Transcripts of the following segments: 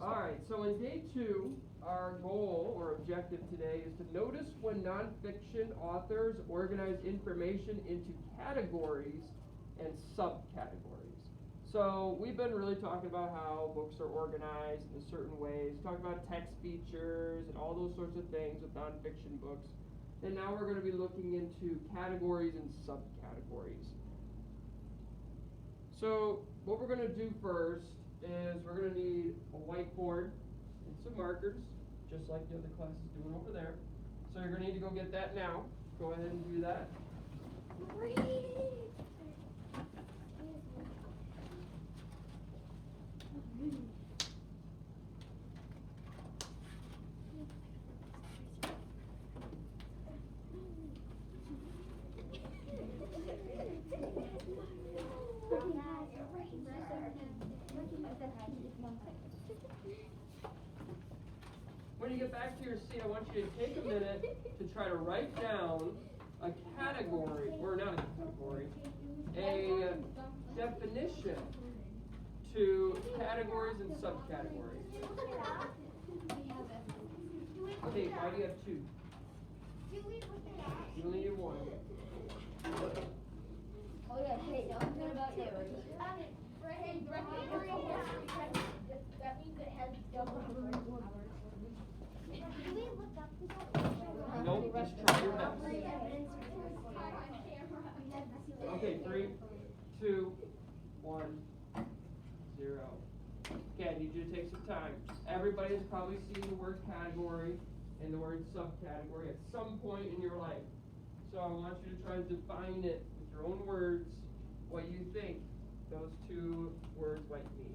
Alright, so in day 2, our goal or objective today is to notice when nonfiction authors organize information into categories and subcategories. So we've been really talking about how books are organized in certain ways, talking about text features and all those sorts of things with nonfiction books. And now we're going to be looking into categories and subcategories. So what we're going to do first is we're going to need a whiteboard and some markers, just like the other class is doing over there. So you're going to need to go get that now. Go ahead and do that. When you get back to your seat, I want you to take a minute to try to write down a category, or not a category, a definition to categories and subcategories. Okay, why do you have 2? You only need 1. Oh yeah, hey, don't forget about you. That means it has double hours. Nope, just try your best. Okay, 3, 2, 1, 0. Okay, I need you to take some time. Everybody has probably seen the word category and the word subcategory at some point in your life. So I want you to try to define it with your own words, what you think those 2 words might mean.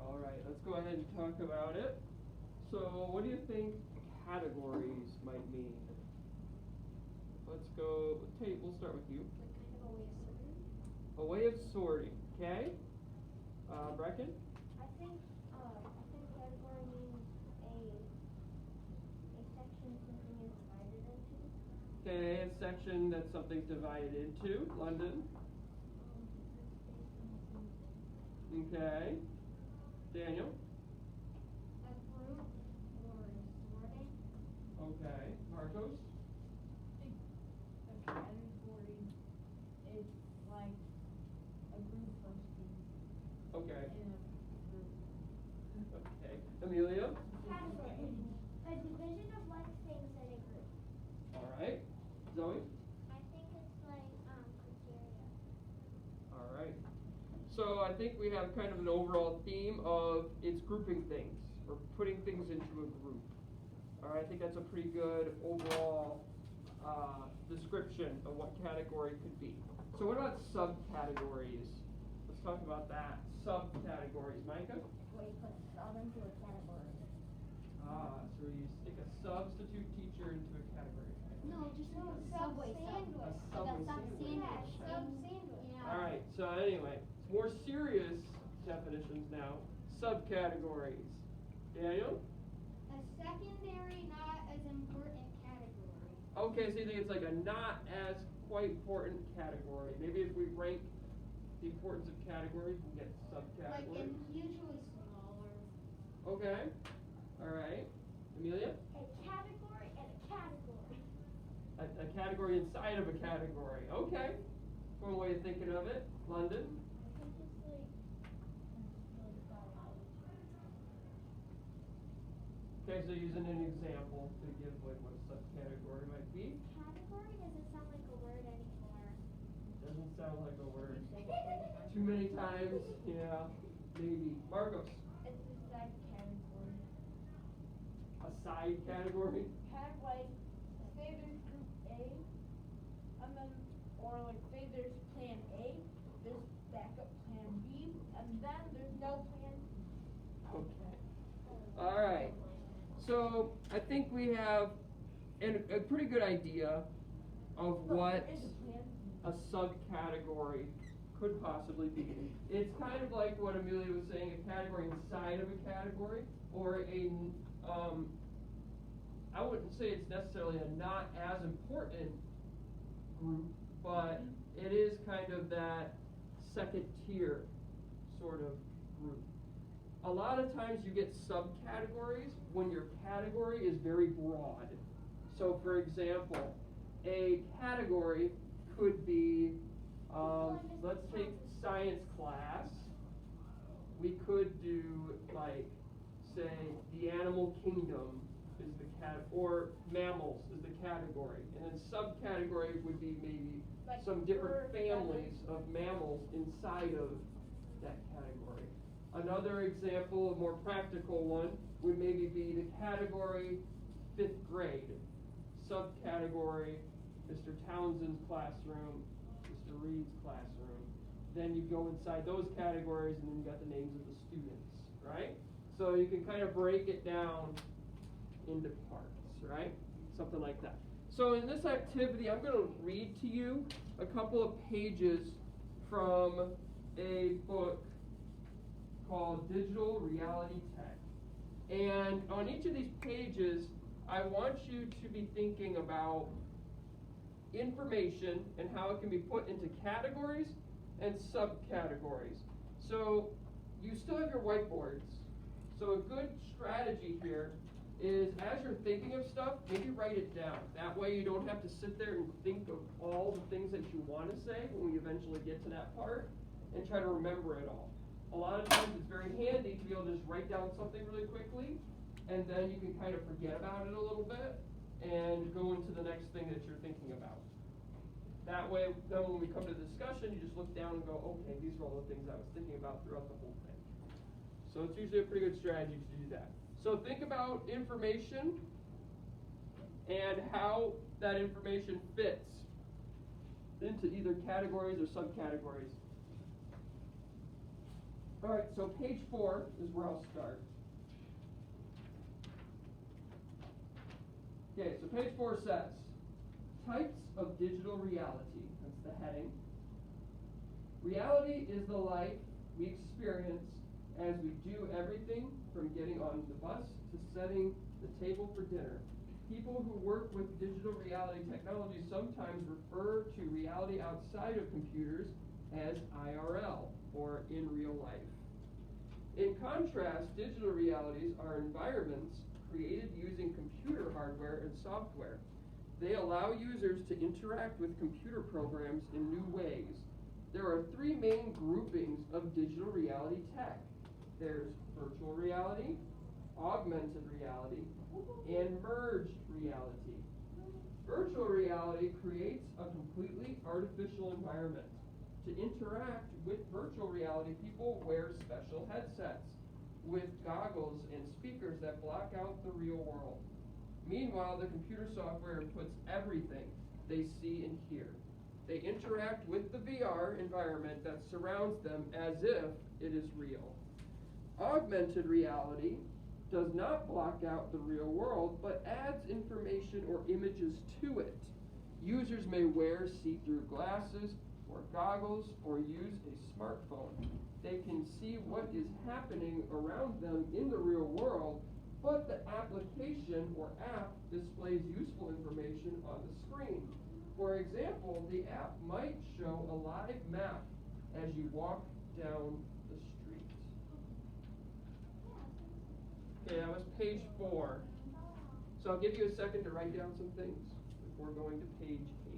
Alright, let's go ahead and talk about it. So, what do you think categories might mean? Let's go, Tate, we'll start with you. A way of sorting, okay? Brecken? I think category means a section something is divided into. Okay, a section that something's divided into. London? Okay. Daniel? A group or sorting. Okay. Marcos? A category is like a group of things Okay. in a group. Okay. Amelia? Category. A division of like things in a group. Alright. Zoe? I think it's like criteria. Alright. So I think we have kind of an overall theme of it's grouping things or putting things into a group. Alright, I think that's a pretty good overall description of what category could be. So what about subcategories? Let's talk about that. Subcategories. Micah? Where you put sub into a category. So you stick a substitute teacher into a category. No, just Subway sandwich. A Subway sub sandwich. sandwich. Sub sandwich. Yeah. Alright, so anyway, more serious definitions now. Subcategories. Daniel? A secondary, not as important category. Okay, so you think it's like a not as quite important category. Maybe if we rank the importance of categories, we get Like, subcategories. and usually smaller. Okay, alright. Amelia? A category and a category. A category inside of a category. Okay. One way of thinking of it. London? I think it's like biology. Okay, so using an example to give like what a subcategory might be. Category doesn't sound like a word anymore. Doesn't sound like a word. Too many times, yeah, maybe. Marcos? It's a side category. A side category? Kind of like, say there's group A, and then, or like say there's plan A, there's backup plan B, and then there's no plan C. Okay. Alright. So I think we have a pretty good idea of what Is a plan B. a subcategory could possibly be. It's kind of like what Amelia was saying, a category inside of a category, or I wouldn't say it's necessarily a not as important group, but it is kind of that second tier sort of group. A lot of times you get subcategories when your category is very broad. So for example, a category could be, let's take science class. We could do like, say, the animal kingdom is the or mammals is the category. And then subcategory would be maybe Like some different bird, families of mammals inside of that category. Another example, a more practical one, would maybe be the category 5th grade. Subcategory, Mr. Townsend's classroom, Mr. Reed's classroom. Then you go inside those categories and then you got the names of the students, right? So you can kind of break it down into parts, right? Something like that. So in this activity, I'm going to read to you a couple of pages from a book called Digital Reality Tech. And on each of these pages, I want you to be thinking about information and how it can be put into categories and subcategories. So you still have your whiteboards. So a good strategy here is as you're thinking of stuff, maybe write it down. That way you don't have to sit there and think of all the things that you want to say when we eventually get to that part and try to remember it all. A lot of times it's very handy to be able to just write down something really quickly, and then you can kind of forget about it a little bit and go into the next thing that you're thinking about. That way, then when we come to discussion, you just look down and go, okay, these are all the things I was thinking about throughout the whole thing. So it's usually a pretty good strategy to do that. So think about information and how that information fits into either categories or subcategories. All right, so page 4 is where I'll start. Okay, so page 4 says, types of digital reality. That's the heading. Reality is the life we experience as we do everything from getting on the bus to setting the table for dinner. People who work with digital reality technology sometimes refer to reality outside of computers as IRL, or in real life. In contrast, digital realities are environments created using computer hardware and software. They allow users to interact with computer programs in new ways. There are 3 main groupings of digital reality tech. There's virtual reality, augmented reality, and merged reality. Virtual reality creates a completely artificial environment. To interact with virtual reality, people wear special headsets with goggles and speakers that block out the real world. Meanwhile, the computer software inputs everything they see and hear. They interact with the VR environment that surrounds them as if it is real. Augmented reality does not block out the real world, but adds information or images to it. Users may wear see-through glasses or goggles or use a smartphone. They can see what is happening around them in the real world, but the application or app displays useful information on the screen. For example, the app might show a live map as you walk down the street. Okay, that was page 4. So I'll give you a second to write down some things before going to page 8.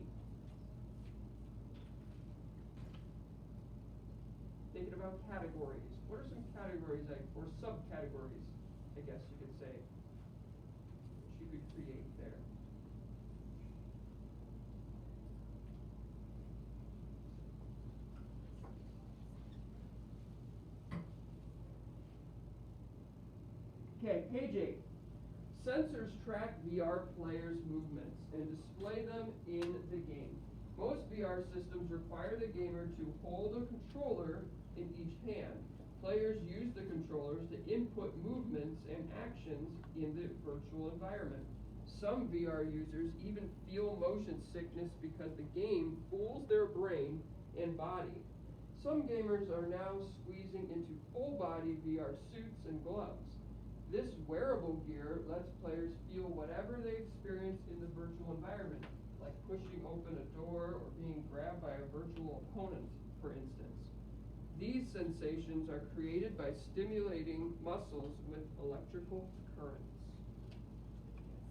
Thinking about categories. What are some categories, or subcategories, I guess you could say, that you could create there? Okay, page 8. Sensors track VR players' movements and display them in the game. Most VR systems require the gamer to hold a controller in each hand. Players use the controllers to input movements and actions in the virtual environment. Some VR users even feel motion sickness because the game fools their brain and body. Some gamers are now squeezing into full-body VR suits and gloves. This wearable gear lets players feel whatever they experience in the virtual environment, like pushing open a door or being grabbed by a virtual opponent, for instance. These sensations are created by stimulating muscles with electrical currents.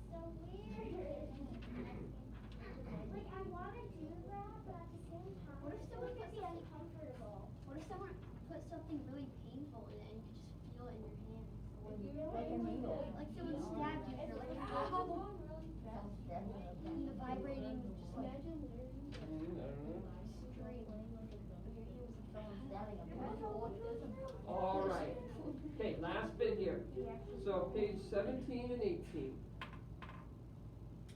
So weird. Like, I want to do that, but at the same time, What if someone it puts could be something- uncomfortable. What if someone put something really painful in it and you could just feel it in your hand? Like a needle. Like someone stabbed you and you're like, It's oh. going really fast. And the vibrating just like I don't know. straight. All right. Okay, last bit here. So page 17 and 18.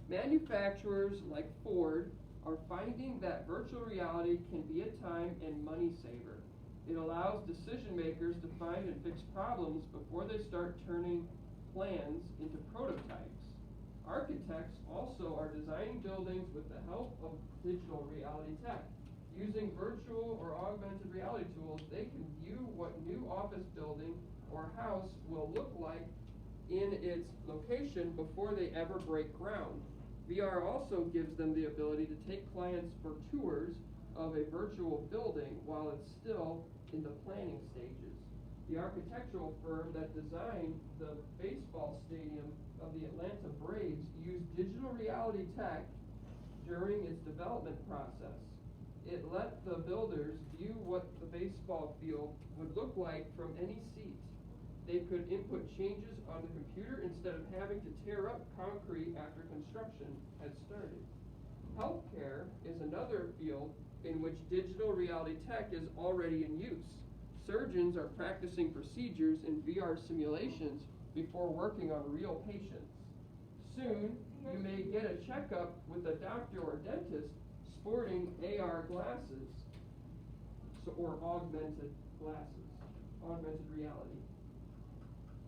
Manufacturers like Ford are finding that virtual reality can be a time and money saver. It allows decision makers to find and fix problems before they start turning plans into prototypes. Architects also are designing buildings with the help of digital reality tech. Using virtual or augmented reality tools, they can view what new office building or house will look like in its location before they ever break ground. VR also gives them the ability to take clients for tours of a virtual building while it's still in the planning stages. The architectural firm that designed the baseball stadium of the Atlanta Braves used digital reality tech during its development process. It let the builders view what the baseball field would look like from any seat. They could input changes on the computer instead of having to tear up concrete after construction had started. Healthcare is another field in which digital reality tech is already in use. Surgeons are practicing procedures in VR simulations before working on real patients. Soon, you may get a checkup with a doctor or dentist sporting AR glasses, or augmented glasses, augmented reality.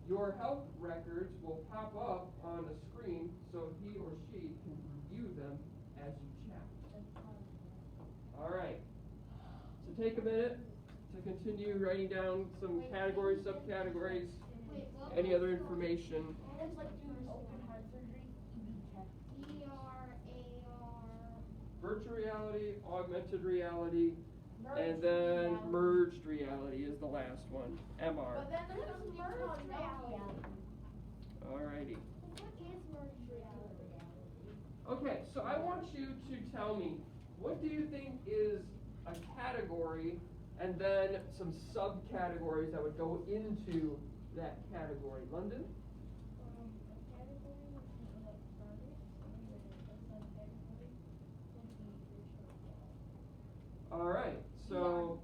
Your health records will pop up on a screen so he or she can review them as you chat. All right. So take a minute to continue writing down some categories, subcategories, any other information. It's like doing open heart surgery, tech. VR, AR. Virtual reality, augmented reality, and Merged then reality. merged reality is the last one, MR. But then there's something called reality. Alrighty. What is merged reality? Okay, so I want you to tell me, what do you think is a category and then some subcategories that would go into that category? London? A category would be electronics, and then a subcategory would be virtual reality. Alright, so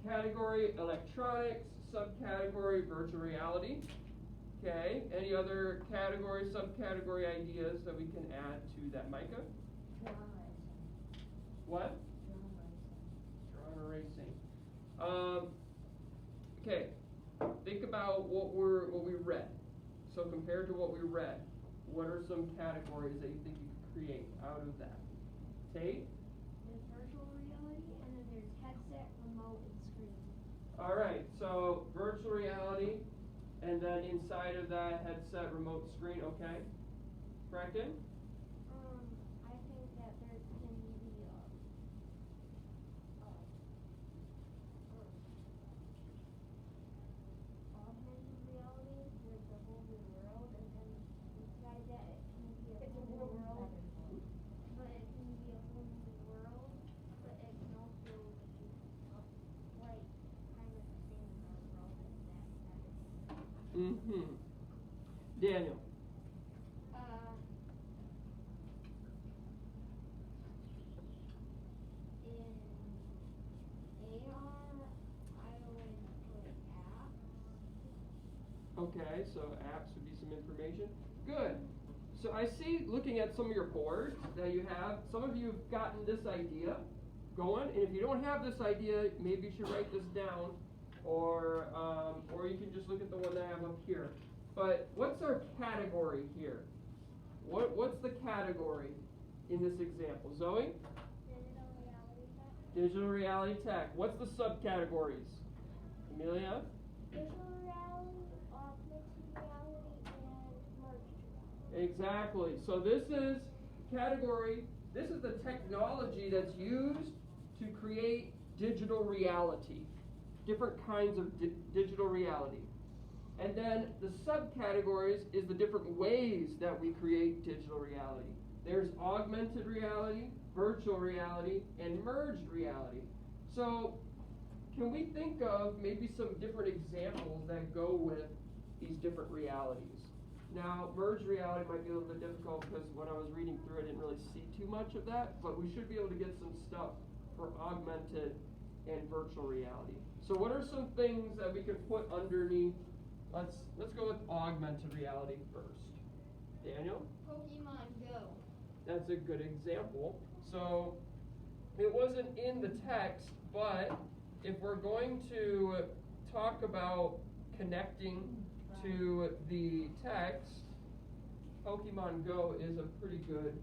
category electronics, subcategory virtual reality. Okay, any other category, subcategory ideas that we can add to that, Micah? What? Drama racing. Okay, think about what we read. So compared to what we read, what are some categories that you think you could create out of that? Tate? There's virtual reality and then there's headset, remote, and screen. Alright, so virtual reality, and then inside of that headset, remote screen, okay? Bracken? I think that there's Mm-hmm. Daniel. In AR, I would put app. Okay, so apps would be some information. Good. So I see, looking at some of your boards that you have, some of you have gotten this idea going, and if you don't have this idea, maybe you should write this down, or you can just look at the one that I have up here. But what's our category here? What's the category in this example? Zoe? Digital reality tech. Digital reality tech. What's the subcategories? Amelia? Digital reality, augmented reality, and merged reality. Exactly. So this is category, this is the technology that's used to create digital reality. Different kinds of digital reality. And then the subcategories is the different ways that we create digital reality. There's augmented reality, virtual reality, and merged reality. So can we think of maybe some different examples that go with these different realities? Now, merged reality might be a little bit difficult because when I was reading through it, I didn't really see too much of that, but we should be able to get some stuff for augmented and virtual reality. So what are some things that we can put underneath? Let's go with augmented reality first. Daniel? Pokemon Go. That's a good example. So it wasn't in the text, but if we're going to talk about connecting to the text, Pokemon Go is a pretty good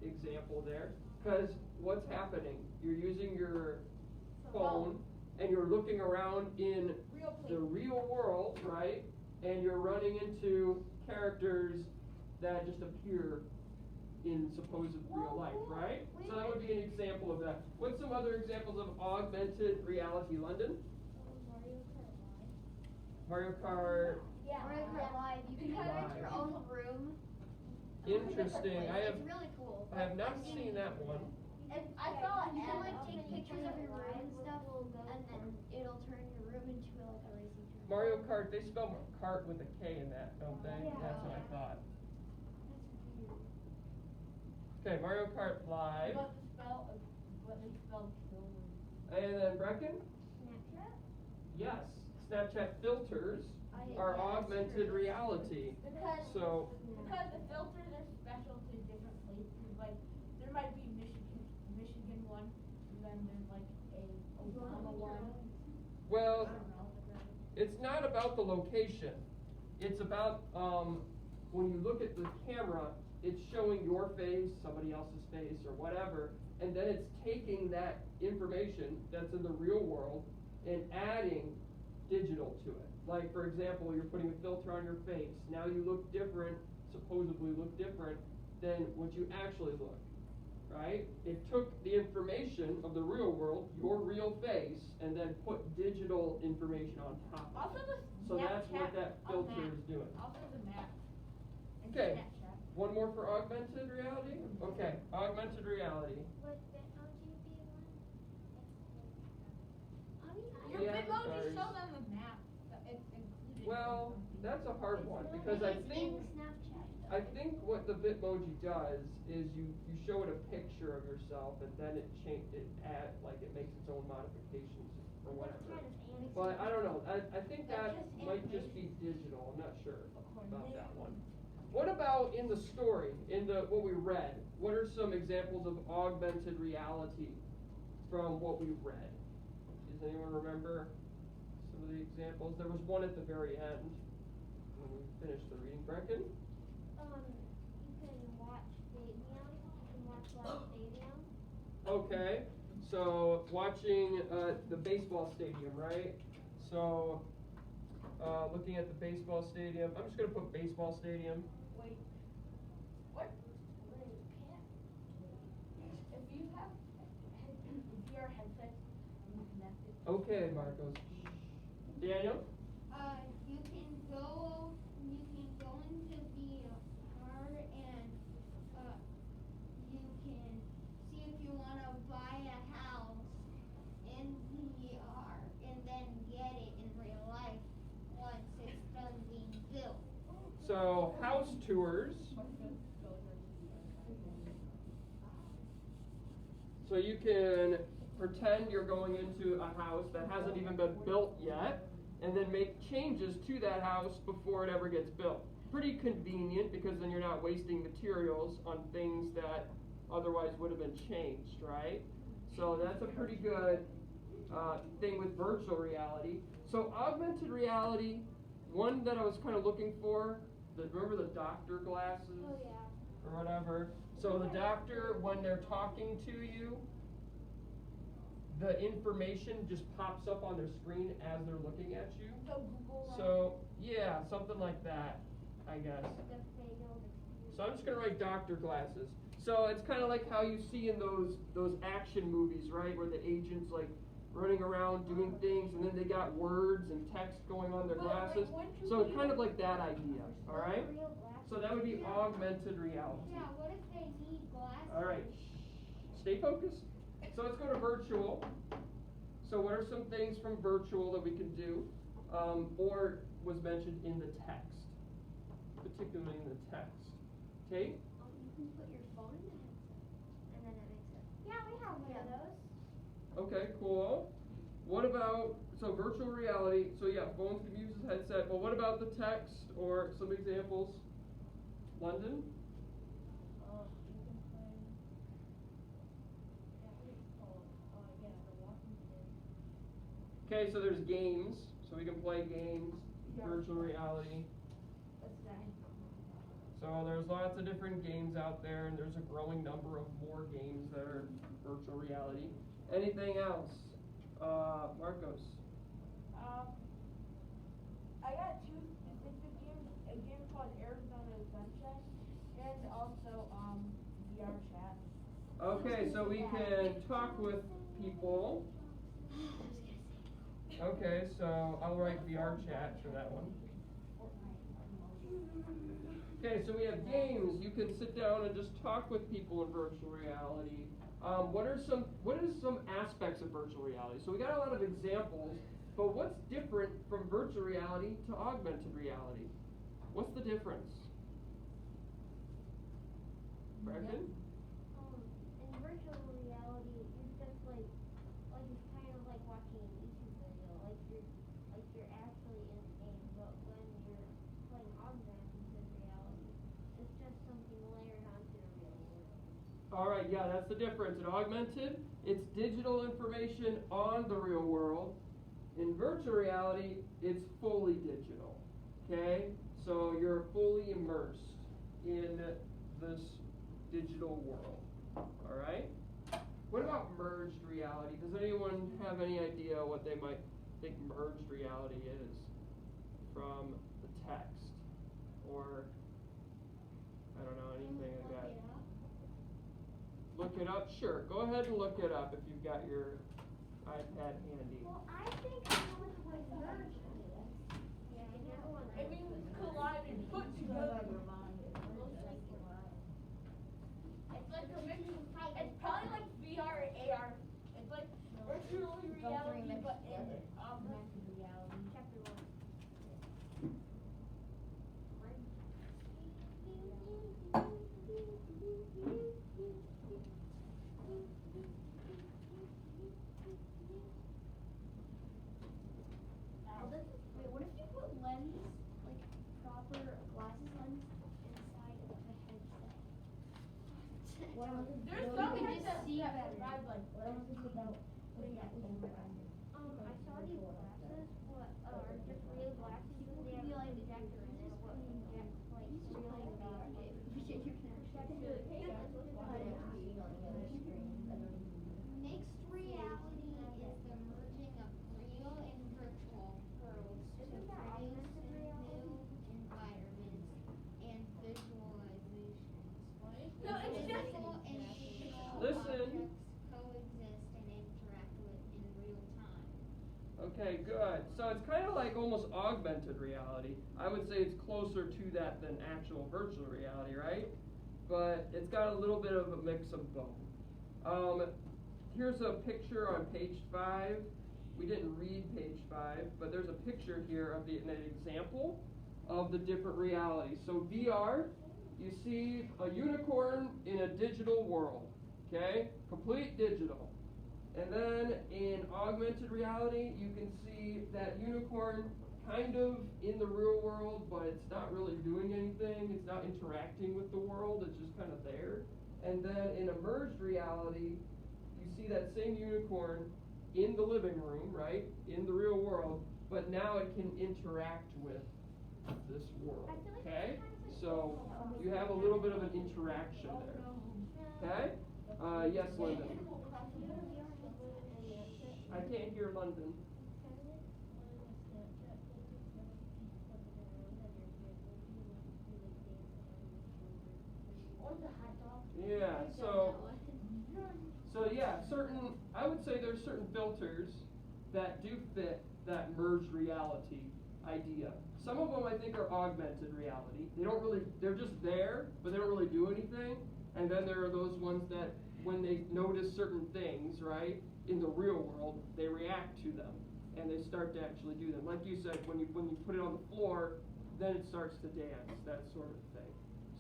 example there. Because what's happening? You're using your phone and you're looking around in the real world, right? And you're running into characters that just appear in supposed real life, right? So that would be an example of that. What's some other examples of augmented reality, London? Mario Kart. Yeah. Mario Kart Live, you can Live. create your own room. Interesting. It's really cool. I have not seen that one. And I saw You can an like take pictures of your room and stuff, and then it'll turn your room into like a racing track. Mario Kart, they spell kart with a K in that, don't they? Yeah. That's what I thought. That's weird. Okay, Mario Kart Live. What they spelled children. And then Brecken? Snapchat? Yes. Snapchat filters Yeah, are that's augmented true. reality. Because So, because the filters are special to different places. Like there might be Michigan one, and then there's like a Oklahoma one. well, I don't know. it's not about the location. It's about when you look at the camera, it's showing your face, somebody else's face, or whatever, and then it's taking that information that's in the real world and adding digital to it. Like, for example, you're putting a filter on your face. Now you look different, supposedly look different than what you actually look, right? It took the information of the real world, your real face, and then put digital information on top of Also it. the So that's what Snapchat that on filter map. is doing. Also the map. And Okay. Snapchat. One more for augmented reality? Okay, augmented reality. Would Bitmoji be one? Your Yeah, Bitmoji sorry. shows on the map. It's included. Well, that's a hard one, because I It's think, in Snapchat. I think what the Bitmoji does is you show it a picture of yourself and then it makes its own modifications or whatever. But I don't know, I think that That's just might just be digital, I'm not sure According about to- that one. What about in the story, what we read? What are some examples of augmented reality from what we read? Does anyone remember some of the examples? There was one at the very end when we finished the reading. Brecken? You can watch Stadium. You can watch Live Stadium. Okay, so watching the baseball stadium, right? So looking at the baseball stadium, I'm just gonna put baseball stadium. Wait. What? If you have VR headset and you connect it. Okay, Marcos. Daniel? You can go into VR and you can see if you wanna buy a house in VR and then get it in real life once it's done So house tours. So you can pretend you're going into a house that hasn't even been built yet, and then make changes to that house before it ever gets built. Pretty convenient, because then you're not wasting materials on things that otherwise would have been changed, right? So that's a pretty good thing with virtual reality. So augmented reality, one that I was kind of looking for, remember the doctor glasses? Oh, yeah. Or whatever. So the doctor, when they're talking to you, the information just pops up on their screen as they're looking at you. So Google. So, yeah, something like that, I guess. So I'm just gonna write doctor glasses. So it's kind of like how you see in those action movies, right, where the agents like running around doing things, and then they got words and text going on their glasses. So it's kind of like that idea, all right? So that would be augmented reality. Yeah, what if they need glasses? All right, stay focused. So let's go to virtual. So what are some things from virtual that we can do, or was mentioned in the text, particularly in the text? Okay. You can put your phone in the headset, and then it makes it. Yeah, we have one of those. Okay, cool. What about, so virtual reality, so yeah, phones can be used as headset, but what about the text or some examples? London? You can play. Yeah, the Walking Dead. Okay, so there's games, so we can play games, Yeah. virtual reality. That's nice. So there's lots of different games out there, and there's a growing number of more games that are virtual reality. Anything else? Marcos? I got two specific games. A game called Arizona Sunshine, and also VR chat. Okay, so we can talk with people. Okay, so I'll write VR chat for that one. Okay, so we have games. You can sit down and just talk with people in virtual reality. What are some aspects of virtual reality? So we got a lot of examples, but what's different from virtual reality to augmented reality? What's the difference? Brandon? In virtual reality, you're just like it's kind of like watching a YouTube video. Like you're actually in the game, but when you're playing augmented reality, it's just something layered onto the real world. All right, yeah, that's the difference. In augmented, it's digital information on the real world. In virtual reality, it's fully digital. Okay? So you're fully immersed in this digital world. All right? What about merged reality? Does anyone have any idea what they might think merged reality is from the text? Or, I don't know, anything like that? Look it up? Sure. Go ahead and look it up if you've got your iPad handy. Well, I think I know what merged means. Yeah, I never want It means collided, put together. It's like a mix. It's probably like VR or AR. It's like virtual reality, but in augmented reality. Chapter 1. Wait, what if you put lens, like proper glasses lens, inside of the headset? There's You some can headsets just see that better. provide like. I saw these glasses, what are just real glasses, but they have like a projector in it, what projects like real reality. Mixed reality is the merging of real and virtual worlds to produce new environments and visualizations. No, it's just. Physical and digital Listen. objects coexist and interact with in real time. Okay, good. So it's kind of like almost augmented reality. I would say it's closer to that than actual virtual reality, right? But it's got a little bit of a mix of both. Here's a picture on page 5. We didn't read page 5, but there's a picture here of an example of the different realities. So VR, you see a unicorn in a digital world, okay? Complete digital. And then in augmented reality, you can see that unicorn kind of in the real world, but it's not really doing anything. It's not interacting with the world. It's just kind of there. And then in immerged reality, you see that same unicorn in the living room, right? In the real world, but now it can interact with this world, okay? So you have a little bit of an interaction there, okay? Yes, London. I can't hear London. Yeah, so yeah, I would say there's certain filters that do fit that merged reality idea. Some of them I think are augmented reality. They're just there, but they don't really do anything. And then there are those ones that when they notice certain things, right, in the real world, they react to them and they start to actually do them. Like you said, when you put it on the floor, then it starts to dance, that sort of thing.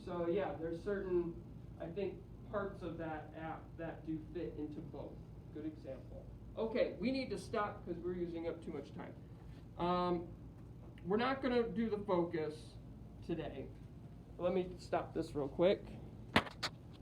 So yeah, there's certain, I think, parts of that app that do fit into both. Good example. Okay, we need to stop because we're using up too much time. We're not going to do the focus today. Let me stop this real quick.